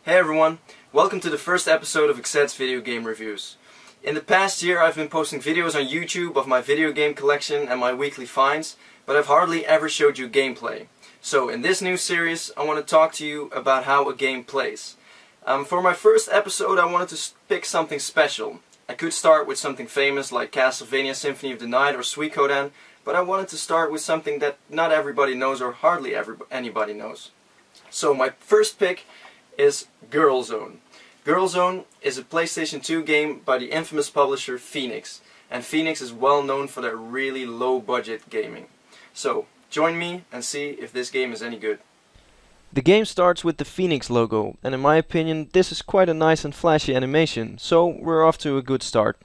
Hey everyone, welcome to the first episode of XtinctHeD's video game reviews. In the past year I've been posting videos on YouTube of my video game collection and my weekly finds, but I've hardly ever showed you gameplay. So in this new series I want to talk to you about how a game plays. For my first episode I wanted to pick something special. I could start with something famous like Castlevania Symphony of the Night or Suikoden, but I wanted to start with something that not everybody knows or hardly anybody knows. So my first pick is Girl Zone. Girl Zone is a PlayStation 2 game by the infamous publisher Phoenix, and Phoenix is well known for their really low budget gaming. So join me and see if this game is any good. The game starts with the Phoenix logo, and in my opinion this is quite a nice and flashy animation, so we're off to a good start.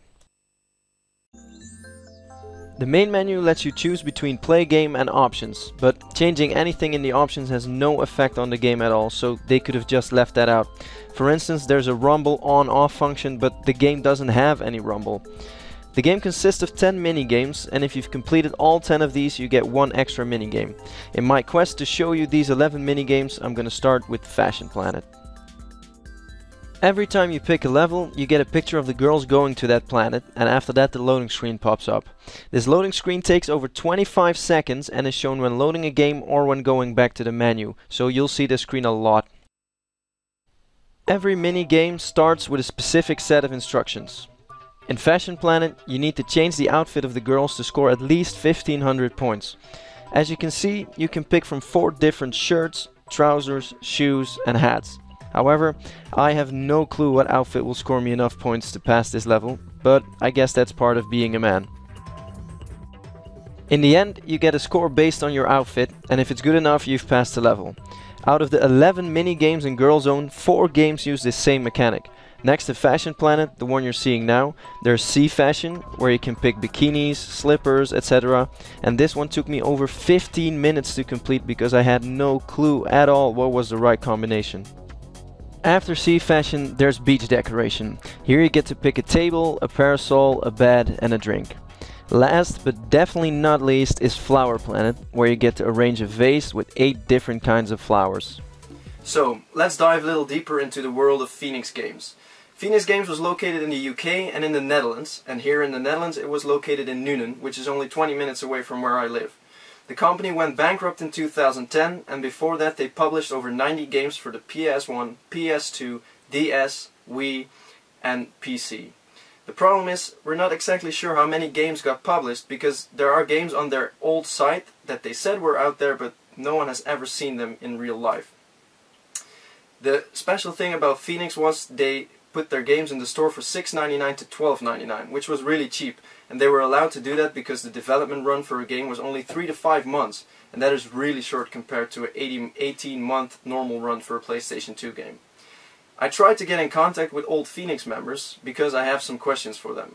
The main menu lets you choose between play game and options, but changing anything in the options has no effect on the game at all, so they could have just left that out. For instance, there's a rumble on-off function, but the game doesn't have any rumble. The game consists of 10 minigames, and if you've completed all 10 of these you get one extra minigame. In my quest to show you these 11 minigames, I'm gonna start with Fashion Planet. Every time you pick a level, you get a picture of the girls going to that planet, and after that the loading screen pops up. This loading screen takes over 25 seconds and is shown when loading a game or when going back to the menu, so you'll see this screen a lot. Every minigame starts with a specific set of instructions. In Fashion Planet, you need to change the outfit of the girls to score at least 1500 points. As you can see, you can pick from 4 different shirts, trousers, shoes and hats. However, I have no clue what outfit will score me enough points to pass this level, but I guess that's part of being a man. In the end, you get a score based on your outfit, and if it's good enough, you've passed the level. Out of the 11 mini-games in Girl Zone, 4 games use this same mechanic. Next to Fashion Planet, the one you're seeing now, there's Sea Fashion, where you can pick bikinis, slippers, etc. And this one took me over 15 minutes to complete because I had no clue at all what was the right combination. After Sea Fashion, there's Beach Decoration. Here you get to pick a table, a parasol, a bed and a drink. Last but definitely not least is Flower Planet, where you get to arrange a vase with 8 different kinds of flowers. So let's dive a little deeper into the world of Phoenix Games. Phoenix Games was located in the UK and in the Netherlands, and here in the Netherlands it was located in Nuenen, which is only 20 minutes away from where I live. The company went bankrupt in 2010, and before that they published over 90 games for the PS1, PS2, DS, Wii and PC. The problem is, we're not exactly sure how many games got published, because there are games on their old site that they said were out there, but no one has ever seen them in real life. The special thing about Phoenix was they put their games in the store for $6.99 to $12.99, which was really cheap, and they were allowed to do that because the development run for a game was only 3 to 5 months, and that is really short compared to an 18-month normal run for a PlayStation 2 game. I tried to get in contact with old Phoenix members because I have some questions for them.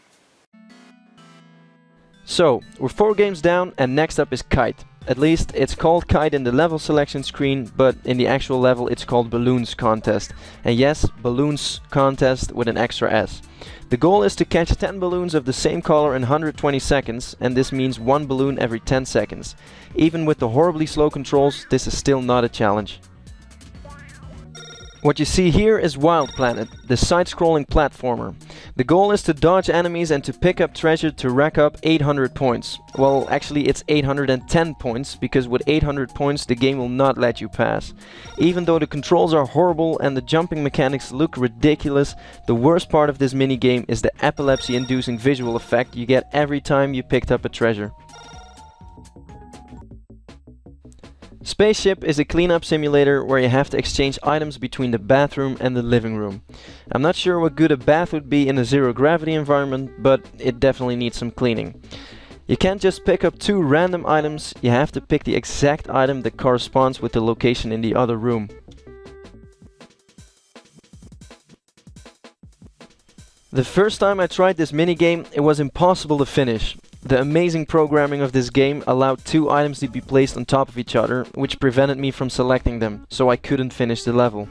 So, we're 4 games down, and next up is Kite. At least it's called Kite in the level selection screen, but in the actual level it's called Balloons Contest. And yes, Balloons Contest with an extra S. The goal is to catch 10 balloons of the same color in 120 seconds, and this means 1 balloon every 10 seconds. Even with the horribly slow controls, this is still not a challenge. What you see here is Wild Planet, the side-scrolling platformer. The goal is to dodge enemies and to pick up treasure to rack up 800 points. Well, actually it's 810 points, because with 800 points the game will not let you pass. Even though the controls are horrible and the jumping mechanics look ridiculous, the worst part of this minigame is the epilepsy-inducing visual effect you get every time you picked up a treasure. Spaceship is a cleanup simulator where you have to exchange items between the bathroom and the living room. I'm not sure what good a bath would be in a zero-gravity environment, but it definitely needs some cleaning. You can't just pick up 2 random items, you have to pick the exact item that corresponds with the location in the other room. The first time I tried this minigame, it was impossible to finish. The amazing programming of this game allowed 2 items to be placed on top of each other, which prevented me from selecting them, so I couldn't finish the level.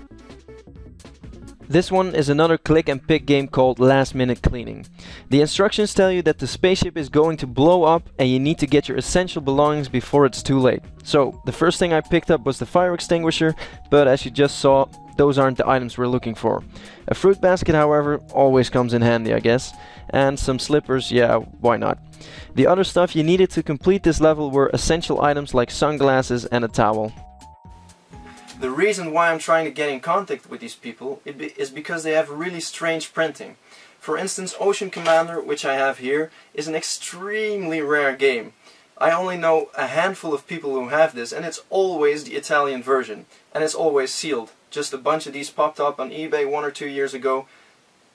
This one is another click and pick game called Last Minute Cleaning. The instructions tell you that the spaceship is going to blow up and you need to get your essential belongings before it's too late. So, the first thing I picked up was the fire extinguisher, but as you just saw, those aren't the items we're looking for. A fruit basket, however, always comes in handy, I guess. And some slippers, yeah, why not? The other stuff you needed to complete this level were essential items like sunglasses and a towel. The reason why I'm trying to get in contact with these people is because they have really strange printing. For instance, Ocean Commander, which I have here, is an extremely rare game. I only know a handful of people who have this, and it's always the Italian version. And it's always sealed. Just a bunch of these popped up on eBay 1 or 2 years ago.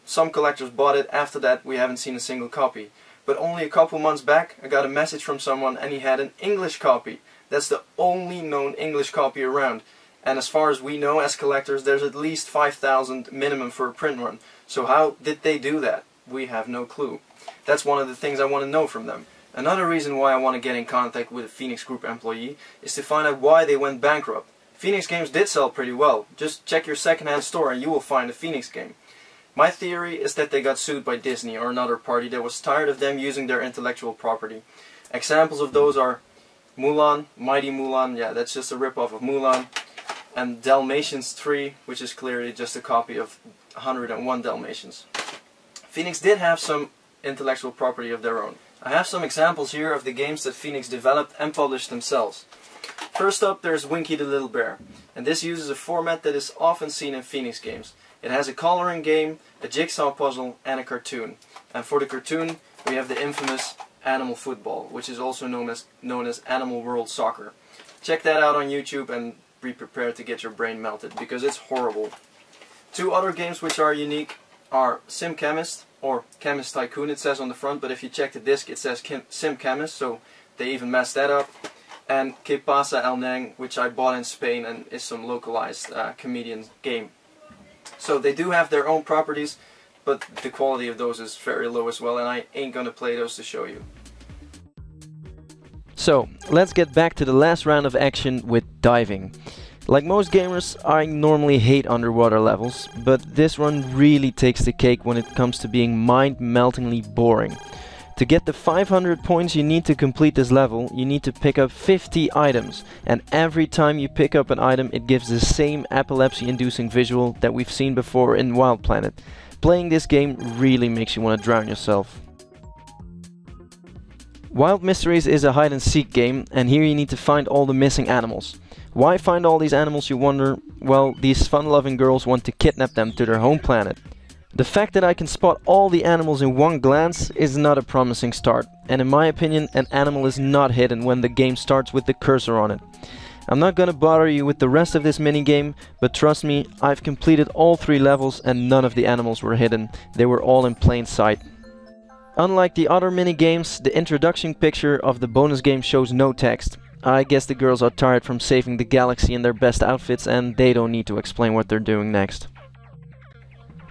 Some collectors bought it. After that, we haven't seen a single copy. But only a couple months back, I got a message from someone and he had an English copy. That's the only known English copy around. And as far as we know as collectors, there's at least 5,000 minimum for a print run. So how did they do that? We have no clue. That's one of the things I want to know from them. Another reason why I want to get in contact with a Phoenix Group employee is to find out why they went bankrupt. Phoenix games did sell pretty well. Just check your secondhand store and you will find a Phoenix game. My theory is that they got sued by Disney or another party that was tired of them using their intellectual property. Examples of those are Mulan, Mighty Mulan, yeah, that's just a rip-off of Mulan, and Dalmatians 3, which is clearly just a copy of 101 Dalmatians. Phoenix did have some intellectual property of their own. I have some examples here of the games that Phoenix developed and published themselves. First up, there's Winky the Little Bear, and this uses a format that is often seen in Phoenix games. It has a coloring game, a jigsaw puzzle, and a cartoon. And for the cartoon, we have the infamous Animal Football, which is also known as Animal World Soccer. Check that out on YouTube and be prepared to get your brain melted, because it's horrible. Two other games which are unique are Sim Chemist, or Chemist Tycoon it says on the front, but if you check the disc it says Sim Chemist, so they even messed that up. And Que Pasa El Nang, which I bought in Spain and is some localized comedian game. So they do have their own properties, but the quality of those is very low as well, and I ain't gonna play those to show you. So, let's get back to the last round of action with diving. Like most gamers, I normally hate underwater levels, but this one really takes the cake when it comes to being mind-meltingly boring. To get the 500 points you need to complete this level, you need to pick up 50 items, and every time you pick up an item it gives the same epilepsy-inducing visual that we've seen before in Wild Planet. Playing this game really makes you want to drown yourself. Wild Mysteries is a hide-and-seek game, and here you need to find all the missing animals. Why find all these animals, you wonder? Well, these fun-loving girls want to kidnap them to their home planet. The fact that I can spot all the animals in one glance is not a promising start, and in my opinion an animal is not hidden when the game starts with the cursor on it. I'm not gonna bother you with the rest of this minigame, but trust me, I've completed all 3 levels and none of the animals were hidden, they were all in plain sight. Unlike the other minigames, the introduction picture of the bonus game shows no text. I guess the girls are tired from saving the galaxy in their best outfits and they don't need to explain what they're doing next.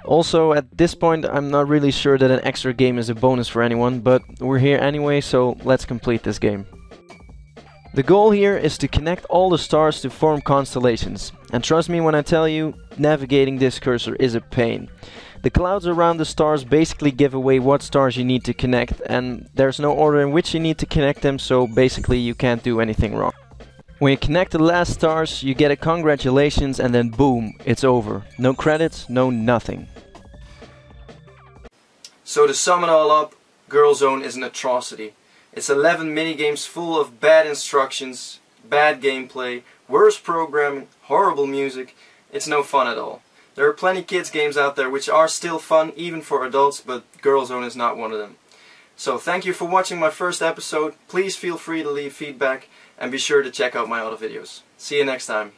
Also, at this point, I'm not really sure that an extra game is a bonus for anyone, but we're here anyway, so let's complete this game. The goal here is to connect all the stars to form constellations, and trust me when I tell you, navigating this cursor is a pain. The clouds around the stars basically give away what stars you need to connect, and there's no order in which you need to connect them, so basically you can't do anything wrong. When you connect the last stars, you get a congratulations and then boom, it's over. No credits, no nothing. So to sum it all up, Girl Zone is an atrocity. It's 11 minigames full of bad instructions, bad gameplay, worse programming, horrible music. It's no fun at all. There are plenty kids games out there which are still fun even for adults, but Girl Zone is not one of them. So thank you for watching my first episode. Please feel free to leave feedback and be sure to check out my other videos. See you next time.